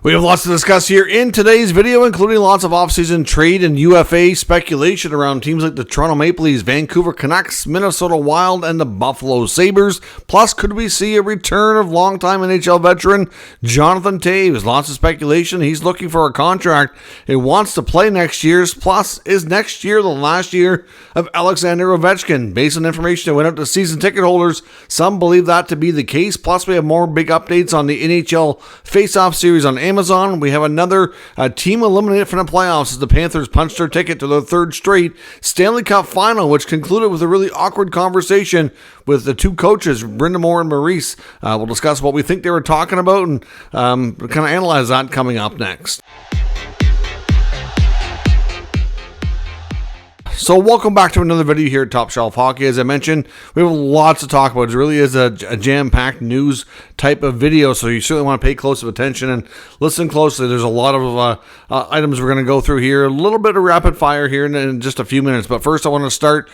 We have lots to discuss here in today's video, including lots of offseason trade and UFA speculation around teams like the Toronto Maple Leafs, Vancouver Canucks, Minnesota Wild, and the Buffalo Sabres. Plus, could we see a return of longtime NHL veteran Jonathan Toews? Lots of speculation. He's looking for a contract. He wants to play next year's. Plus, is next year the last year of Alexander Ovechkin? Based on information that went out to season ticket holders, some believe that to be the case. Plus, we have more big updates on the NHL Face-Off series on Amazon. We have another team eliminated from the playoffs as the Panthers punched their ticket to their third straight Stanley Cup final, which concluded with a really awkward conversation with the two coaches, Brind'Amour and Maurice. We'll discuss what we think they were talking about and kind of analyze that coming up next. So welcome back to another video here at Top Shelf Hockey. As I mentioned, we have lots to talk about. It really is a jam-packed news type of video, so you certainly want to pay close attention and listen closely. There's a lot of items we're going to go through here. A little bit of rapid fire here in just a few minutes. But first, I want to start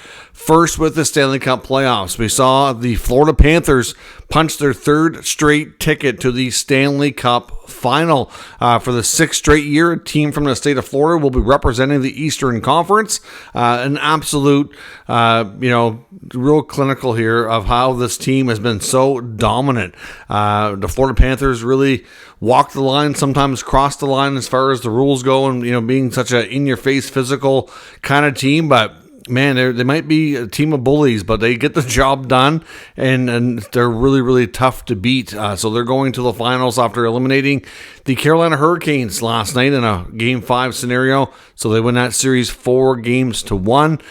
with the Stanley Cup playoffs. We saw the Florida Panthers punch their third straight ticket to the Stanley Cup final. For the sixth straight year, a team from the state of Florida will be representing the Eastern Conference. An absolute, real clinical here of how this team has been so dominant. The Florida Panthers really walk the line, sometimes cross the line as far as the rules go, and being such a in-your-face physical kind of team, but man, they might be a team of bullies, but they get the job done, and they're really, really tough to beat. So they're going to the finals after eliminating the Carolina Hurricanes last night in a Game 5 scenario. So they win that series 4-1.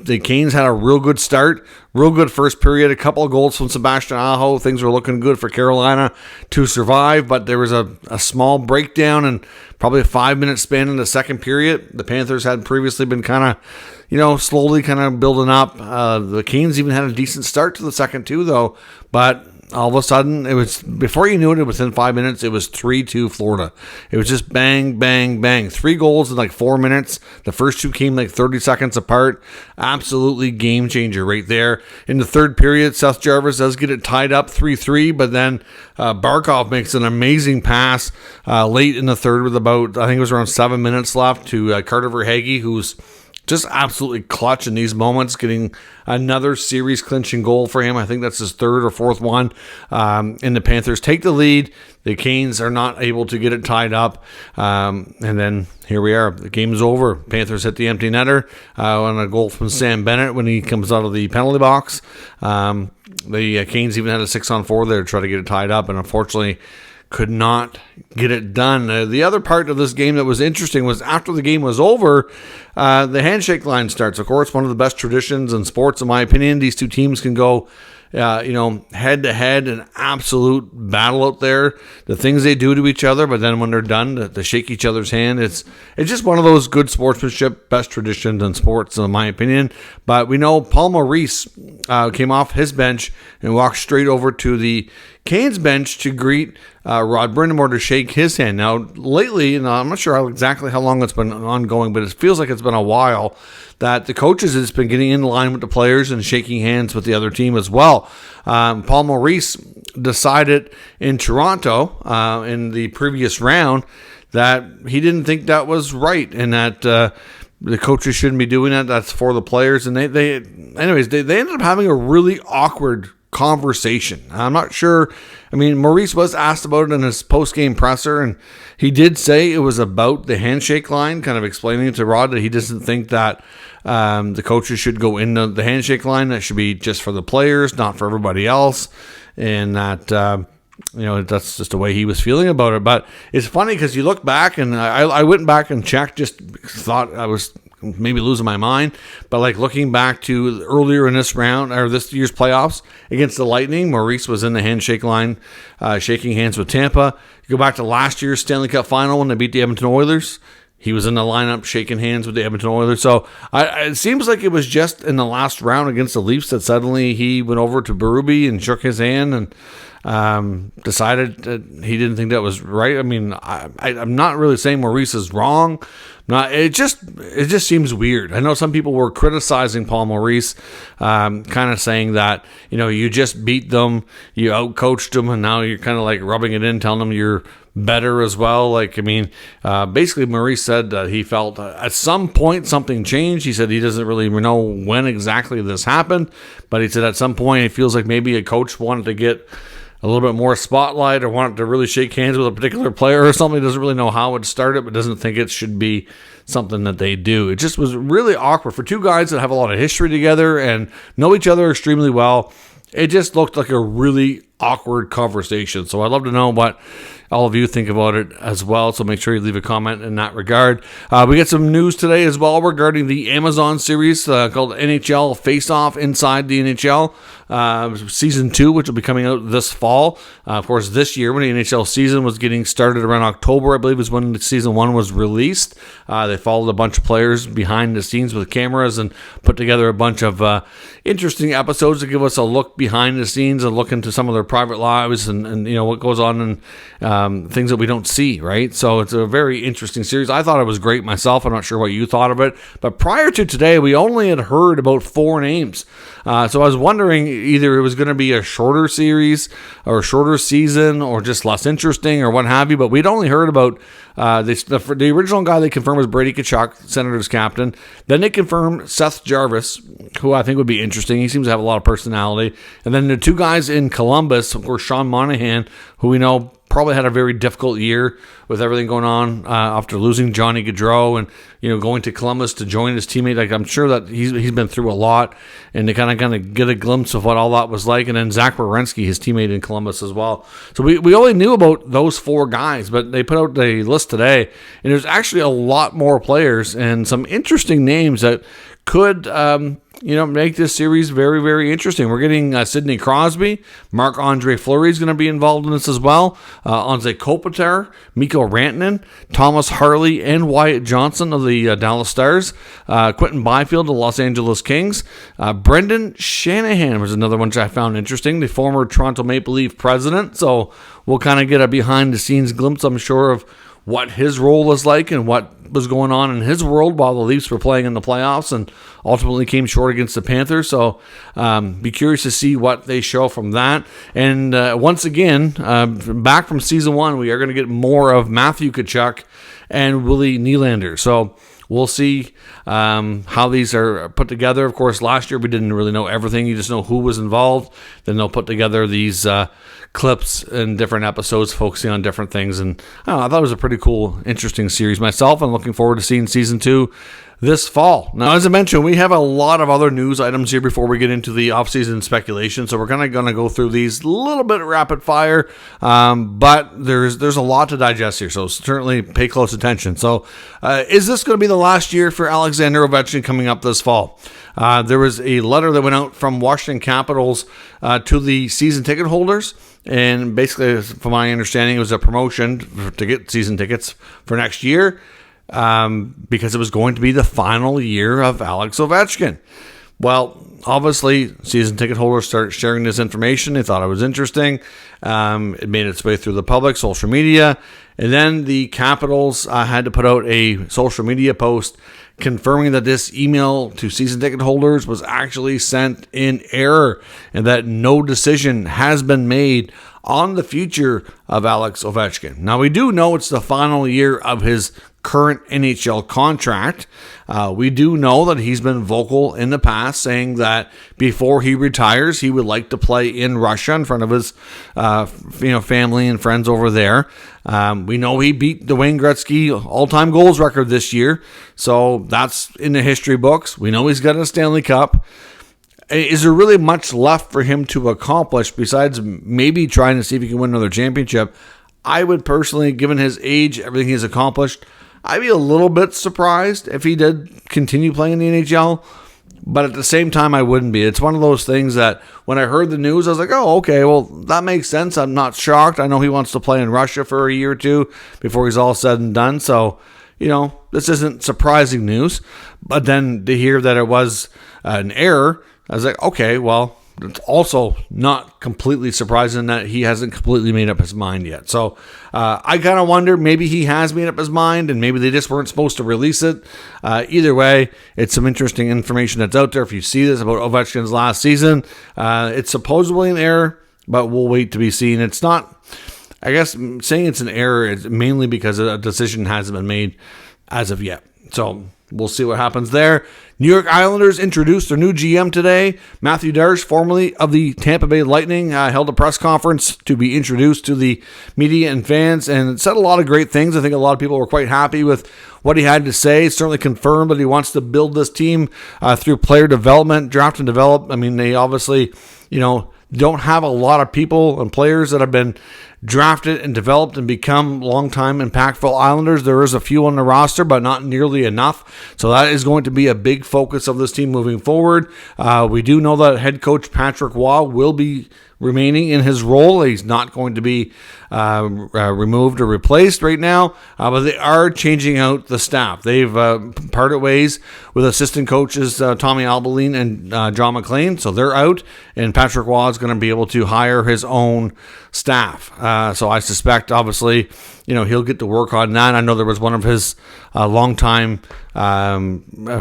The Canes had a real good start, real good first period, a couple of goals from Sebastian Aho. Things were looking good for Carolina to survive, but there was a small breakdown and probably a 5-minute span in the second period. The Panthers had previously been kind of slowly kind of building up. The Canes even had a decent start to the second too, though. But all of a sudden, it was, before you knew it, within 5 minutes, it was 3-2 Florida. It was just bang, bang, bang. 3 goals in like 4 minutes. The first two came like 30 seconds apart. Absolutely game changer right there. In the third period, Seth Jarvis does get it tied up 3-3, but then Barkov makes an amazing pass late in the third with about, I think it was around 7 minutes left to Carter Verhaeghe, who's just absolutely clutch in these moments, getting another series clinching goal for him. I think that's his third or fourth one. And the Panthers take the lead. The Canes are not able to get it tied up. And then here we are. The game's over. Panthers hit the empty netter on a goal from Sam Bennett when he comes out of the penalty box. The Canes even had a 6-on-4 there to try to get it tied up, and unfortunately could not get it done. The other part of this game that was interesting was after the game was over, the handshake line starts. Of course, one of the best traditions in sports, in my opinion. These two teams can go head to head, an absolute battle out there. The things they do to each other, but then when they're done, to shake each other's hand. It's just one of those good sportsmanship, best traditions in sports, in my opinion. But we know Paul Maurice came off his bench and walked straight over to the Canes bench to greet Rod Brind'Amour to shake his hand. Now, lately, and I'm not sure exactly how long it's been ongoing, but it feels like it's been a while that the coaches has been getting in line with the players and shaking hands with the other team as well. Paul Maurice decided in Toronto in the previous round that he didn't think that was right and that the coaches shouldn't be doing that. That's for the players. And they ended up having a really awkward conversation. I'm not sure. I mean, Maurice was asked about it in his post-game presser, and he did say it was about the handshake line, kind of explaining to Rod that he doesn't think that the coaches should go into the handshake line. That should be just for the players, not for everybody else, and that that's just the way he was feeling about it. But it's funny because you look back, and I went back and checked, just thought I was maybe losing my mind, but like looking back to earlier in this round or this year's playoffs against the Lightning, Maurice was in the handshake line, shaking hands with Tampa. You go back to last year's Stanley Cup final when they beat the Edmonton Oilers, he was in the lineup shaking hands with the Edmonton Oilers. So it seems like it was just in the last round against the Leafs that suddenly he went over to Berube and shook his hand, and decided that he didn't think that was right. I mean, I'm not really saying Maurice is wrong. It just seems weird. I know some people were criticizing Paul Maurice, kind of saying that, you just beat them, you outcoached them, and now you're kind of like rubbing it in, telling them you're better as well. Basically Maurice said that he felt at some point something changed. He said he doesn't really know when exactly this happened, but he said at some point he feels like maybe a coach wanted to get a little bit more spotlight or wanted to really shake hands with a particular player or something. He doesn't really know how it started, but doesn't think it should be something that they do. It just was really awkward for two guys that have a lot of history together and know each other extremely well. It just looked like a really awkward conversation. So I'd love to know what all of you think about it as well. So make sure you leave a comment in that regard. We get some news today as well regarding the Amazon series called NHL Face Off Inside the NHL. Season 2, which will be coming out this fall. Of course, this year when the NHL season was getting started around October, I believe is when season 1 was released. They followed a bunch of players behind the scenes with cameras and put together a bunch of interesting episodes to give us a look behind the scenes and look into some of their private lives and what goes on and things that we don't see, right? So it's a very interesting series. I thought it was great myself. I'm not sure what you thought of it. But prior to today, we only had heard about 4 names. So I was wondering either it was going to be a shorter series or a shorter season or just less interesting or what have you. But we'd only heard about the original guy they confirmed was Brady Tkachuk, Senators captain. Then they confirmed Seth Jarvis, who I think would be interesting. He seems to have a lot of personality. And then the 2 guys in Columbus, of course, Sean Monahan, who we know probably had a very difficult year with everything going on after losing Johnny Gaudreau and going to Columbus to join his teammate. I'm sure that he's been through a lot, and to kind of get a glimpse of what all that was like. And then Zach Werenski, his teammate in Columbus as well. So we only knew about those 4 guys, but they put out the list today, and there's actually a lot more players and some interesting names that could make this series very, very interesting. We're getting Sidney Crosby. Marc-Andre Fleury is going to be involved in this as well. Anze Kopitar, Mikko Rantanen, Thomas Harley, and Wyatt Johnson of the Dallas Stars. Quentin Byfield of the Los Angeles Kings. Brendan Shanahan was another one which I found interesting, the former Toronto Maple Leaf president. So we'll kind of get a behind-the-scenes glimpse, I'm sure, of what his role was like and what was going on in his world while the Leafs were playing in the playoffs and ultimately came short against the Panthers. So be curious to see what they show from that. And once again, back from season 1, we are going to get more of Matthew Tkachuk and Willie Nylander. So we'll see how these are put together. Of course, last year we didn't really know everything. You just know who was involved. Then they'll put together these clips and different episodes focusing on different things. And I thought it was a pretty cool, interesting series myself. I'm looking forward to seeing season 2 this fall. Now, as I mentioned, we have a lot of other news items here before we get into the offseason speculation, so we're kind of going to go through these a little bit rapid fire, but there's a lot to digest here, so certainly pay close attention. So is this going to be the last year for Alexander Ovechkin coming up this fall? There was a letter that went out from Washington Capitals to the season ticket holders, and basically, from my understanding, it was a promotion to get season tickets for next year, because it was going to be the final year of Alex Ovechkin. Well, obviously, season ticket holders started sharing this information. They thought it was interesting. It made its way through the public, social media, and then the Capitals had to put out a social media post confirming that this email to season ticket holders was actually sent in error and that no decision has been made on the future of Alex Ovechkin. Now, we do know it's the final year of his current NHL contract. We do know that he's been vocal in the past saying that before he retires, he would like to play in Russia in front of his family and friends over there. We know he beat the Wayne Gretzky all-time goals record this year, so that's in the history books. We know he's got a Stanley Cup. Is there really much left for him to accomplish besides maybe trying to see if he can win another championship? I would personally, given his age, everything he's accomplished, I'd be a little bit surprised if he did continue playing in the NHL, but at the same time, I wouldn't be. It's one of those things that when I heard the news, I was like, oh, okay, well, that makes sense. I'm not shocked. I know he wants to play in Russia for a year or two before he's all said and done, so, this isn't surprising news. But then to hear that it was an error, I was like, okay, well, it's also not completely surprising that he hasn't completely made up his mind yet. So I kind of wonder, maybe he has made up his mind and maybe they just weren't supposed to release it. Either way, it's some interesting information that's out there. If you see this about Ovechkin's last season, it's supposedly an error, but we'll wait to be seen. It's not, I guess saying it's an error is mainly because a decision hasn't been made as of yet. So we'll see what happens there. New York Islanders introduced their new GM today. Matthew Darche, formerly of the Tampa Bay Lightning, held a press conference to be introduced to the media and fans and said a lot of great things. I think a lot of people were quite happy with what he had to say. Certainly confirmed that he wants to build this team through player development, draft and develop. I mean, they obviously, don't have a lot of people and players that have been drafted and developed and become long-time impactful Islanders. There is a few on the roster, but not nearly enough. So that is going to be a big focus of this team moving forward. We do know that head coach Patrick Roy will be remaining in his role. He's not going to be removed or replaced right now, but they are changing out the staff. They've parted ways with assistant coaches Tommy Albaline and John McLean, so they're out, and Patrick Roy is going to be able to hire his own staff. So I suspect, obviously, he'll get to work on that. I know there was one of his longtime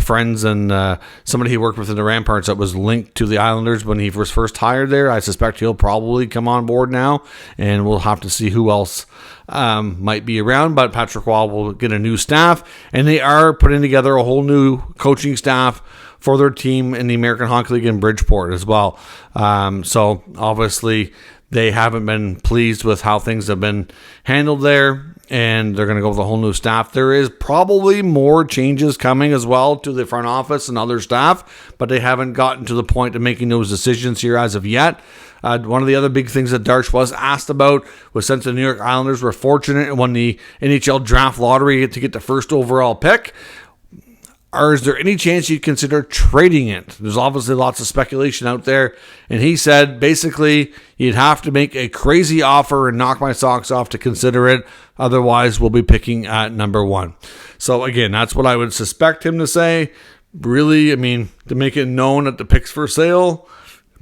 friends and somebody he worked with in the Ramparts that was linked to the Islanders when he was first hired there. I suspect he'll probably come on board now, and we'll have to see who else might be around. But Patrick Roy will get a new staff, and they are putting together a whole new coaching staff for their team in the American Hockey League in Bridgeport as well. So obviously they haven't been pleased with how things have been handled there, and they're going to go with a whole new staff. There is probably more changes coming as well to the front office and other staff, but they haven't gotten to the point of making those decisions here as of yet. One of the other big things that Darche was asked about was, since the New York Islanders were fortunate and won the NHL draft lottery to get the first overall pick, is there any chance you'd consider trading it? There's obviously lots of speculation out there. And he said, basically, you'd have to make a crazy offer and knock my socks off to consider it. Otherwise, we'll be picking at number 1. So, again, that's what I would suspect him to say. Really, I mean, to make it known that the pick's for sale,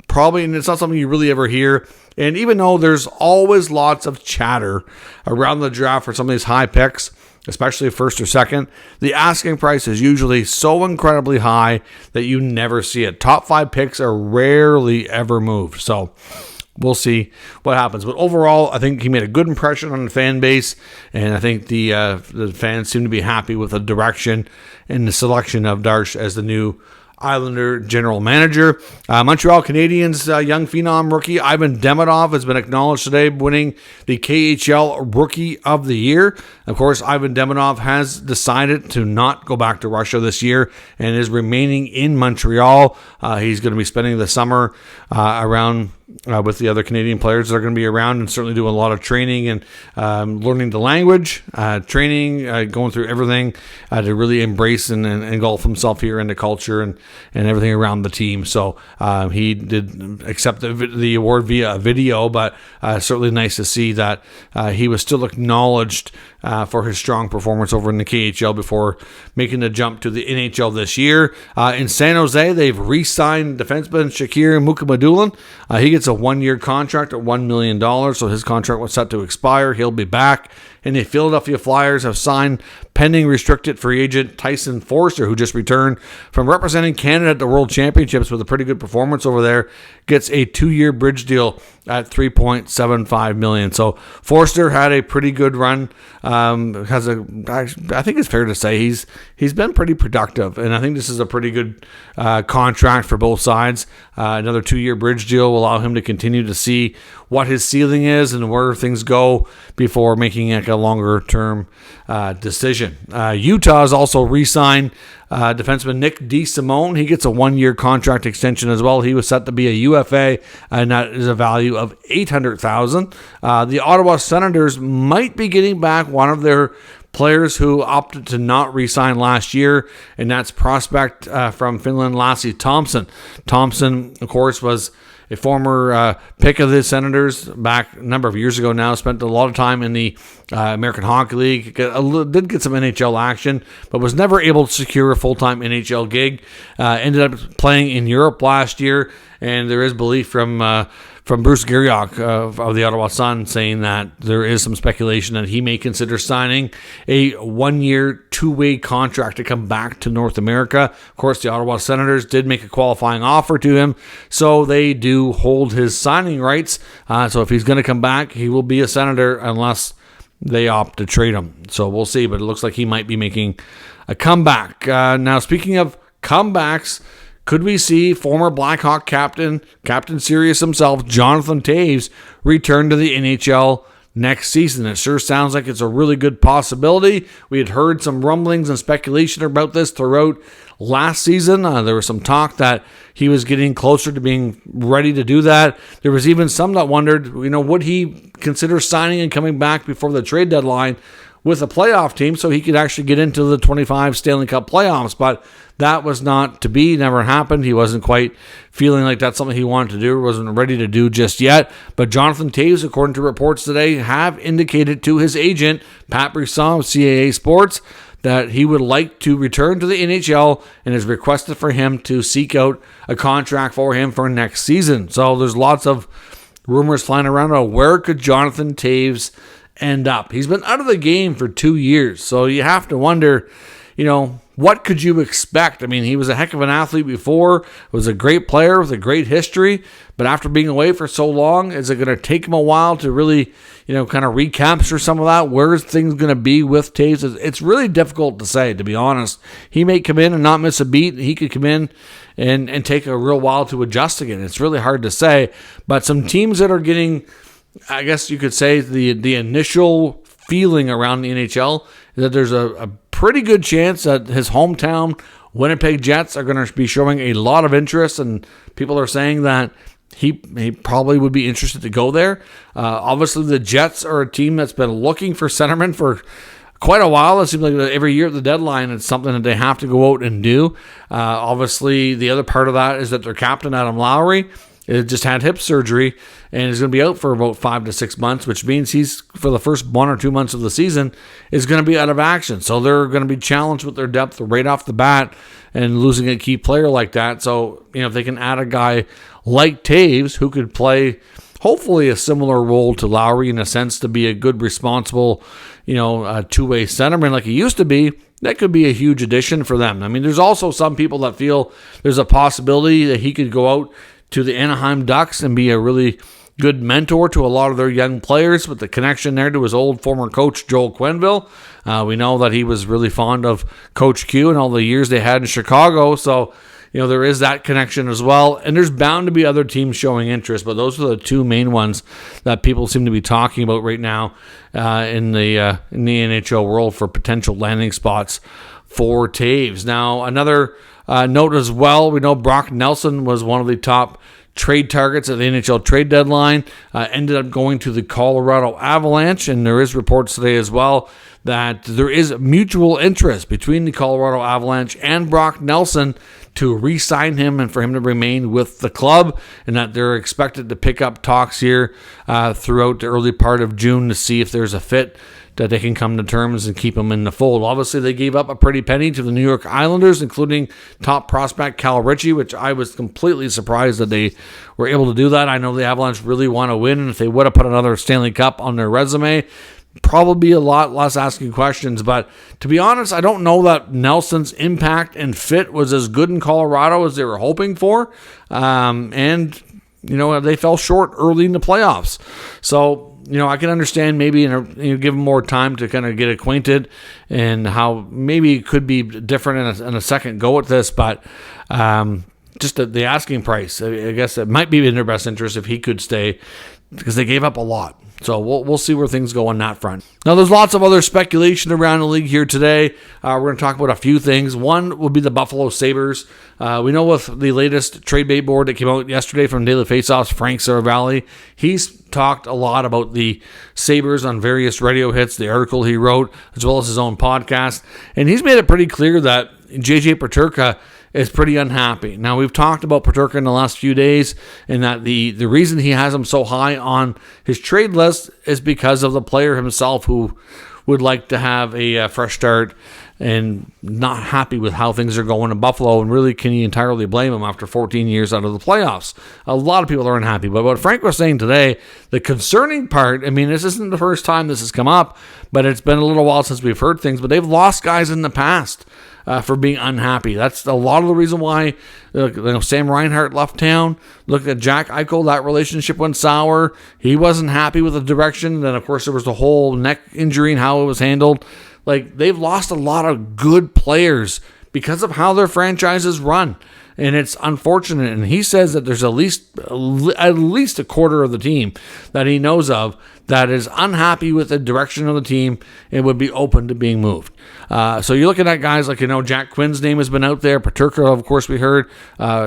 probably, and it's not something you really ever hear. And even though there's always lots of chatter around the draft for some of these high picks, especially first or second, the asking price is usually so incredibly high that you never see it. Top 5 picks are rarely ever moved. So we'll see what happens. But overall, I think he made a good impression on the fan base, and I think the fans seem to be happy with the direction and the selection of Darche as the new Islander general manager. Montreal Canadiens young phenom rookie Ivan Demidov has been acknowledged today, winning the KHL Rookie of the Year. Of course, Ivan Demidov has decided to not go back to Russia this year and is remaining in Montreal. He's going to be spending the summer around with the other Canadian players that are going to be around, and certainly doing a lot of training and learning the language, training, going through everything to really embrace and engulf himself here in the culture and everything around the team. So he did accept the award via a video, but certainly nice to see that he was still acknowledged for his strong performance over in the KHL before making the jump to the NHL this year. In San Jose, they've re-signed defenseman Shakir Mukhamadullin. He gets a 1-year contract at $1 million, so his contract was set to expire. He'll be back. And the Philadelphia Flyers have signed pending restricted free agent Tyson Foerster, who just returned from representing Canada at the World Championships with a pretty good performance over there, gets a 2-year bridge deal at $3.75 million. So Foerster had a pretty good run. I think it's fair to say he's been pretty productive, and I think this is a pretty good contract for both sides. Another 2-year bridge deal will allow him to continue to see what his ceiling is and where things go before making like a longer term decision. Utah has also re-signed defenseman Nick DeSimone. He gets a 1-year contract extension as well. He was set to be a UFA, and that is a value of $800,000. The Ottawa Senators might be getting back one of their players who opted to not re-sign last year, and that's prospect from Finland Lassi Thompson. Thompson, of course, was a former pick of the Senators back a number of years ago now. Spent a lot of time in the American Hockey League. Did get some NHL action, but was never able to secure a full-time NHL gig. Ended up playing in Europe last year, and there is belief from Bruce Garriock of the Ottawa Sun saying that there is some speculation that he may consider signing a 1-year, 2-way contract to come back to North America. Of course, the Ottawa Senators did make a qualifying offer to him, so they do hold his signing rights. So if he's going to come back, he will be a Senator unless they opt to trade him. So we'll see, but it looks like he might be making a comeback. Now, speaking of comebacks, could we see former Blackhawk Captain Sirius himself, Jonathan Toews, return to the NHL next season? It sure sounds like it's a really good possibility. We had heard some rumblings and speculation about this throughout last season. There was some talk that he was getting closer to being ready to do that. There was even some that wondered, would he consider signing and coming back before the trade deadline with a playoff team so he could actually get into the 25 Stanley Cup playoffs. But that was not to be, never happened. He wasn't quite feeling like that's something he wanted to do, wasn't ready to do just yet. But Jonathan Toews, according to reports today, have indicated to his agent, Pat Brisson of CAA Sports, that he would like to return to the NHL and has requested for him to seek out a contract for him for next season. So there's lots of rumors flying around about where could Jonathan Toews end up. He's been out of the game for 2 years, so you have to wonder, what could you expect? I mean, he was a heck of an athlete before, was a great player with a great history, but after being away for so long, is it going to take him a while to really, kind of recapture some of that? Where's things going to be with Toews? It's really difficult to say, to be honest. He may come in and not miss a beat. He could come in and take a real while to adjust again. It's really hard to say, but some teams that are getting, I guess you could say, the initial feeling around the NHL is that there's a pretty good chance that his hometown Winnipeg Jets are going to be showing a lot of interest, and people are saying that he probably would be interested to go there. Obviously, the Jets are a team that's been looking for centermen for quite a while. It seems like every year at the deadline, it's something that they have to go out and do. Obviously, the other part of that is that their captain, Adam Lowry, just had hip surgery and is going to be out for about 5 to 6 months, which means he's, for the first 1 or 2 months of the season, is going to be out of action. So they're going to be challenged with their depth right off the bat and losing a key player like that. So, if they can add a guy like Toews who could play hopefully a similar role to Lowry in a sense to be a good, responsible, a two-way centerman like he used to be, that could be a huge addition for them. I mean, there's also some people that feel there's a possibility that he could go out to the Anaheim Ducks and be a really good mentor to a lot of their young players, with the connection there to his old former coach, Joel Quenneville. We know that he was really fond of Coach Q and all the years they had in Chicago, so there is that connection as well. And there's bound to be other teams showing interest, but those are the two main ones that people seem to be talking about right now in the NHL world for potential landing spots for Toews. Now, another note as well, we know Brock Nelson was one of the top trade targets at the NHL trade deadline, ended up going to the Colorado Avalanche, and there is reports today as well that there is mutual interest between the Colorado Avalanche and Brock Nelson to re-sign him and for him to remain with the club, and that they're expected to pick up talks here throughout the early part of June to see if there's a fit that they can come to terms and keep him in the fold. Obviously, they gave up a pretty penny to the New York Islanders, including top prospect Cal Ritchie, which I was completely surprised that they were able to do that. I know the Avalanche really want to win, and if they would have put another Stanley Cup on their resume, probably a lot less asking questions. But to be honest, I don't know that Nelson's impact and fit was as good in Colorado as they were hoping for. And they fell short early in the playoffs. So, I can understand maybe give him more time to kind of get acquainted and how maybe it could be different in a second go at this. But just the asking price, I guess it might be in their best interest if he could stay, because they gave up a lot. So we'll see where things go on that front. Now, there's lots of other speculation around the league here today. We're going to talk about a few things. One will be the Buffalo Sabres. We know with the latest trade bait board that came out yesterday from Daily Faceoff's Frank Saravalli, he's talked a lot about the Sabres on various radio hits, the article he wrote, as well as his own podcast. And he's made it pretty clear that JJ Peterka is pretty unhappy. Now, we've talked about Peterka in the last few days, and that the reason he has him so high on his trade list is because of the player himself, who would like to have a fresh start and not happy with how things are going in Buffalo. And really, can you entirely blame him after 14 years out of the playoffs? A lot of people are unhappy. But what Frank was saying today, the concerning part, I mean, this isn't the first time this has come up, but it's been a little while since we've heard things, but they've lost guys in the past for being unhappy. That's a lot of the reason why Sam Reinhart left town. Look at Jack Eichel. That relationship went sour. He wasn't happy with the direction. Then, of course, there was the whole neck injury and how it was handled. Like, they've lost a lot of good players because of how their franchises run. And it's unfortunate. And he says that there's at least a quarter of the team that he knows of that is unhappy with the direction of the team and would be open to being moved. So you're looking at guys like, Jack Quinn's name has been out there. Peterka, of course, we heard.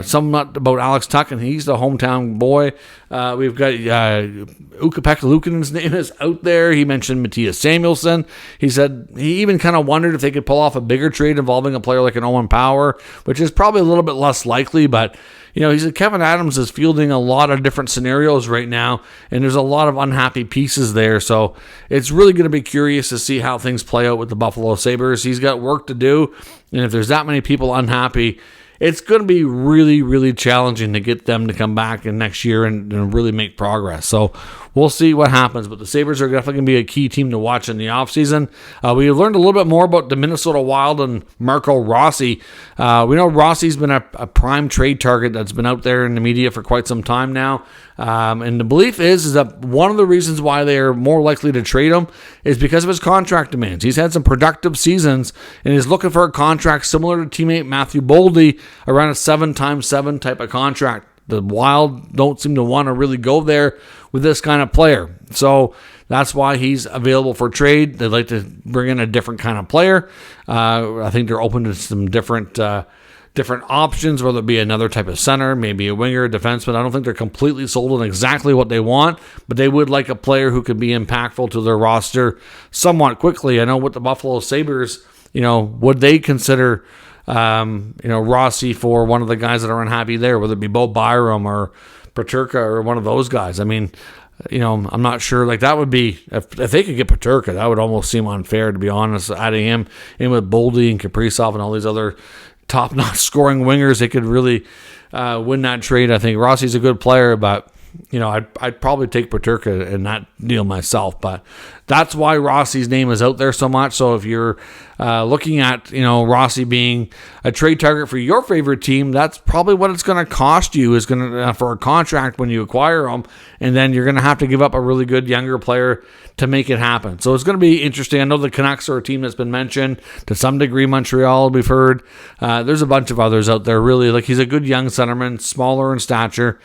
Some about Alex Tuck, and he's the hometown boy. We've got Ukko-Pekka Luukkonen's name is out there. He mentioned Matthias Samuelsson. He said he even kind of wondered if they could pull off a bigger trade involving a player like an Owen Power, which is probably a little bit less likely, but he said Kevin Adams is fielding a lot of different scenarios right now, and there's a lot of unhappy pieces there. So it's really going to be curious to see how things play out with the Buffalo Sabres. He's got work to do, and if there's that many people unhappy, it's going to be really, really challenging to get them to come back in next year and really make progress. So we'll see what happens. But the Sabres are definitely going to be a key team to watch in the offseason. We learned a little bit more about the Minnesota Wild and Marco Rossi. We know Rossi's been a prime trade target that's been out there in the media for quite some time now. And the belief is that one of the reasons why they are more likely to trade him is because of his contract demands. He's had some productive seasons and is looking for a contract similar to teammate Matthew Boldy, around a 7x7 type of contract. The Wild don't seem to want to really go there with this kind of player. So that's why he's available for trade. They'd like to bring in a different kind of player. I think they're open to some different options, whether it be another type of center, maybe a winger, a defenseman. I don't think they're completely sold on exactly what they want, but they would like a player who could be impactful to their roster somewhat quickly. I know with the Buffalo Sabres, would they consider Rossi for one of the guys that are unhappy there, whether it be Bo Byram or Peterka or one of those guys. I mean, I'm not sure. Like, that would be, if they could get Peterka, that would almost seem unfair, to be honest. Adding him in with Boldy and Kaprizov and all these other top-notch scoring wingers, they could really win that trade. I think Rossi's a good player, but I'd probably take Peterka in that deal myself. But that's why Rossi's name is out there so much. So if you're looking at Rossi being a trade target for your favorite team, that's probably what it's going to cost you is going to for a contract when you acquire him, and then you're going to have to give up a really good younger player to make it happen. So it's going to be interesting. I know the Canucks are a team that's been mentioned to some degree. Montreal, we've heard. There's a bunch of others out there. Really, like, he's a good young centerman, smaller in stature.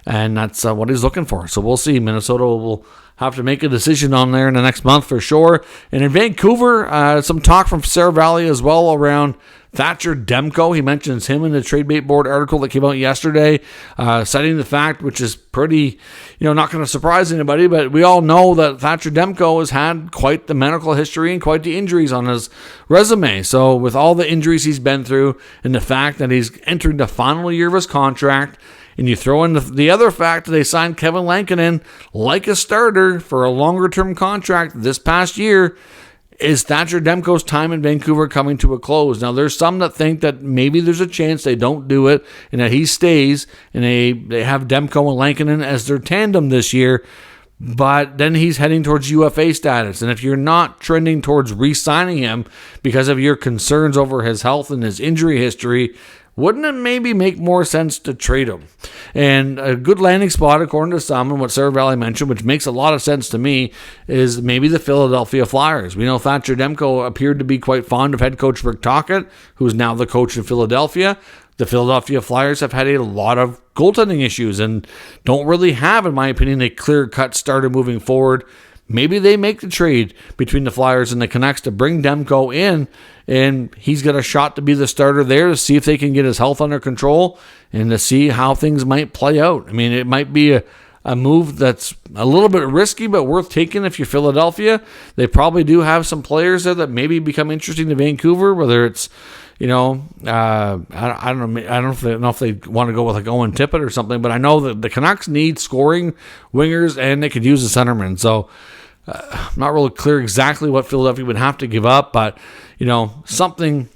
And that's what he's looking for. So we'll see. Minnesota will have to make a decision on there in the next month for sure. And in Vancouver, some talk from Sarah Valley as well around Thatcher Demko. He mentions him in the Trade Bait Board article that came out yesterday, citing the fact, which is pretty, not going to surprise anybody, but we all know that Thatcher Demko has had quite the medical history and quite the injuries on his resume. So with all the injuries he's been through and the fact that he's entering the final year of his contract, and you throw in the other fact that they signed Kevin Lankinen like a starter for a longer-term contract this past year, is Thatcher Demko's time in Vancouver coming to a close? Now, there's some that think that maybe there's a chance they don't do it and that he stays and they have Demko and Lankinen as their tandem this year, but then he's heading towards UFA status. And if you're not trending towards re-signing him because of your concerns over his health and his injury history, wouldn't it maybe make more sense to trade him? And a good landing spot, according to some, and what Sarah Valley mentioned, which makes a lot of sense to me, is maybe the Philadelphia Flyers. We know Thatcher Demko appeared to be quite fond of head coach Rick Tocchet, who's now the coach in Philadelphia. The Philadelphia Flyers have had a lot of goaltending issues and don't really have, in my opinion, a clear-cut starter moving forward. Maybe they make the trade between the Flyers and the Canucks to bring Demko in, and he's got a shot to be the starter there to see if they can get his health under control and to see how things might play out. I mean, it might be a move that's a little bit risky, but worth taking if you're Philadelphia. They probably do have some players there that maybe become interesting to Vancouver, whether it's I don't know if they want to go with like Owen Tippett or something, but I know that the Canucks need scoring wingers and they could use a centerman. So I'm not really clear exactly what Philadelphia would have to give up, but something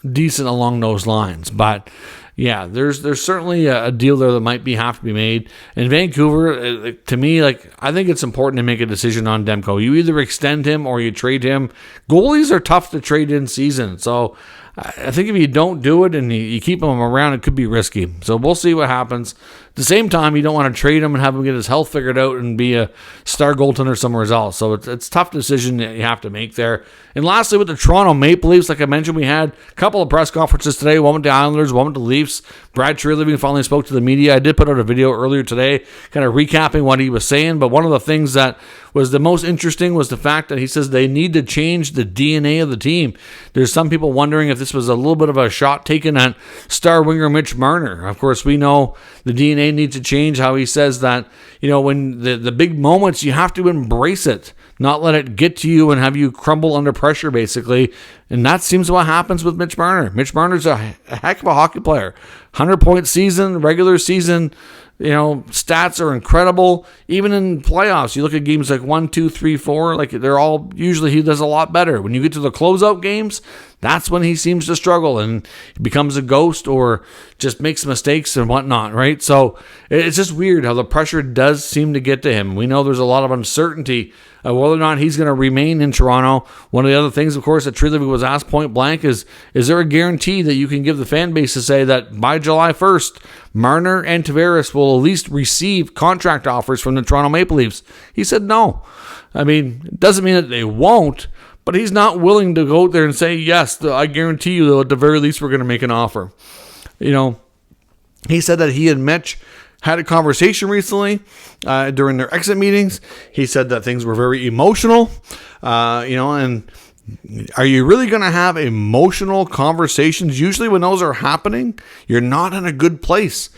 decent along those lines. But yeah, there's certainly a deal there that might have to be made. In Vancouver, to me, I think it's important to make a decision on Demko. You either extend him or you trade him. Goalies are tough to trade in season, so I think if you don't do it and you keep him around, it could be risky. So we'll see what happens. At the same time, you don't want to trade him and have him get his health figured out and be a star goaltender somewhere else. So it's a tough decision that you have to make there. And lastly, with the Toronto Maple Leafs, like I mentioned, we had a couple of press conferences today. One with the Islanders, one with the Leafs. Brad Treliving finally spoke to the media. I did put out a video earlier today kind of recapping what he was saying. But one of the things that was the most interesting was the fact that he says they need to change the DNA of the team. There's some people wondering if this was a little bit of a shot taken at star winger Mitch Marner. Of course, we know the DNA needs to change. How he says that, when the big moments, you have to embrace it, not let it get to you and have you crumble under pressure, basically. And that seems what happens with Mitch Marner. Mitch Marner's a heck of a hockey player. 100-point season, regular season, stats are incredible. Even in playoffs, you look at games like 1, 2, 3, 4, they're all, usually he does a lot better. When you get to the closeout games, that's when he seems to struggle and he becomes a ghost or just makes mistakes and whatnot, right? So it's just weird how the pressure does seem to get to him. We know there's a lot of uncertainty of whether or not he's going to remain in Toronto. One of the other things, of course, that Treliving was asked point blank is there a guarantee that you can give the fan base to say that by July 1st, Marner and Tavares will at least receive contract offers from the Toronto Maple Leafs? He said no. I mean, it doesn't mean that they won't, but he's not willing to go out there and say, yes, I guarantee you that at the very least we're going to make an offer. He said that he and Mitch had a conversation recently during their exit meetings. He said that things were very emotional, and are you really going to have emotional conversations? Usually when those are happening, you're not in a good place.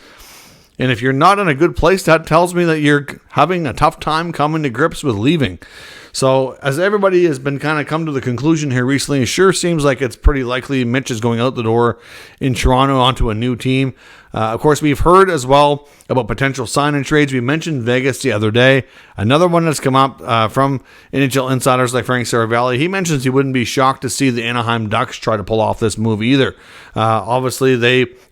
And if you're not in a good place, that tells me that you're having a tough time coming to grips with leaving. So as everybody has been kind of come to the conclusion here recently, it sure seems like it's pretty likely Mitch is going out the door in Toronto onto a new team. Of course, we've heard as well about potential sign-in trades. We mentioned Vegas the other day. Another one that's come up from NHL insiders like Frank Saravalli. He mentions he wouldn't be shocked to see the Anaheim Ducks try to pull off this move either. Obviously,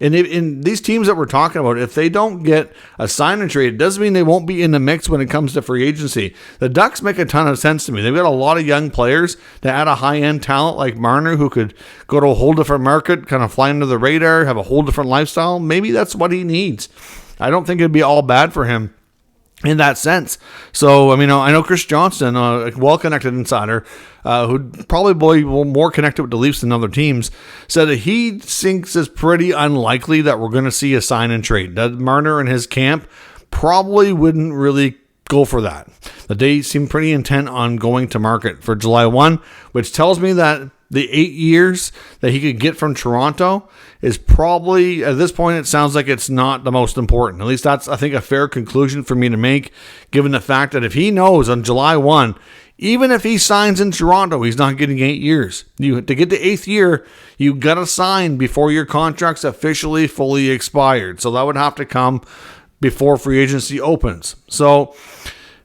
in these teams that we're talking about, if they don't get a sign-in trade, it doesn't mean they won't be in the mix when it comes to free agency. The Ducks make a ton of sense to me. They've got a lot of young players that add a high-end talent like Marner who could go to a whole different market, kind of fly under the radar, have a whole different lifestyle. Maybe that's what he needs. I don't think it'd be all bad for him in that sense. So, I know Chris Johnston, a well-connected insider, who probably more connected with the Leafs than other teams, said that he thinks it's pretty unlikely that we're going to see a sign-in trade. That Marner and his camp probably wouldn't really go for that. That they seem pretty intent on going to market for July 1, which tells me that the 8 years that he could get from Toronto is probably, at this point, it sounds like it's not the most important. At least that's, I think, a fair conclusion for me to make, given the fact that if he knows on July 1, even if he signs in Toronto, he's not getting 8 years. To get the 8th year, you got to sign before your contract's officially fully expired. So that would have to come before free agency opens. So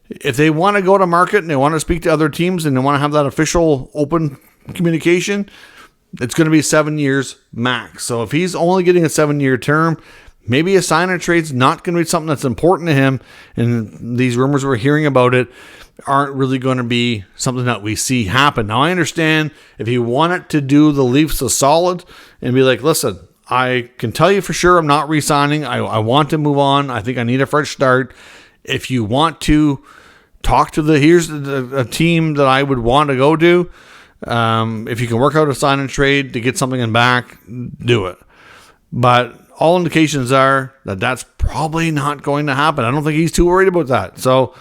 if they want to go to market and they want to speak to other teams and they want to have that official open communication, it's going to be 7 years max. So if he's only getting a 7-year term, maybe a sign-in trade's not going to be something that's important to him, and these rumors we're hearing about it aren't really going to be something that we see happen. Now, I understand if he wanted to do the Leafs a solid and be like, listen, I can tell you for sure I'm not re-signing. I want to move on. I think I need a fresh start. If you want to talk to here's a team that I would want to go to, if you can work out a sign and trade to get something in back, do it. But all indications are that that's probably not going to happen. I don't think he's too worried about that. So,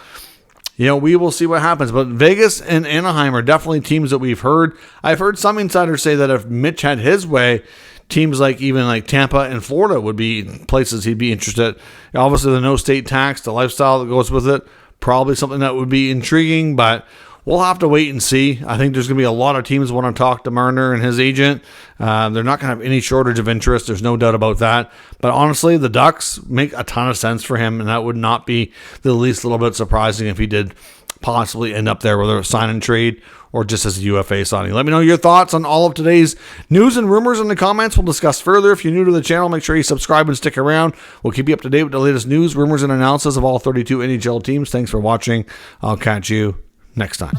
we will see what happens. But Vegas and Anaheim are definitely teams that we've heard. I've heard some insiders say that if Mitch had his way, teams like Tampa and Florida would be places he'd be interested. Obviously, the no state tax, the lifestyle that goes with it, probably something that would be intriguing, but we'll have to wait and see. I think there's going to be a lot of teams want to talk to Marner and his agent. They're not going to have any shortage of interest. There's no doubt about that. But honestly, the Ducks make a ton of sense for him, and that would not be the least little bit surprising if he did possibly end up there, whether it's sign and trade or just as a UFA signing. Let me know your thoughts on all of today's news and rumors in the comments. We'll discuss further. If you're new to the channel, make sure you subscribe and stick around. We'll keep you up to date with the latest news, rumors, and analysis of all 32 NHL teams. Thanks for watching. I'll catch you next time.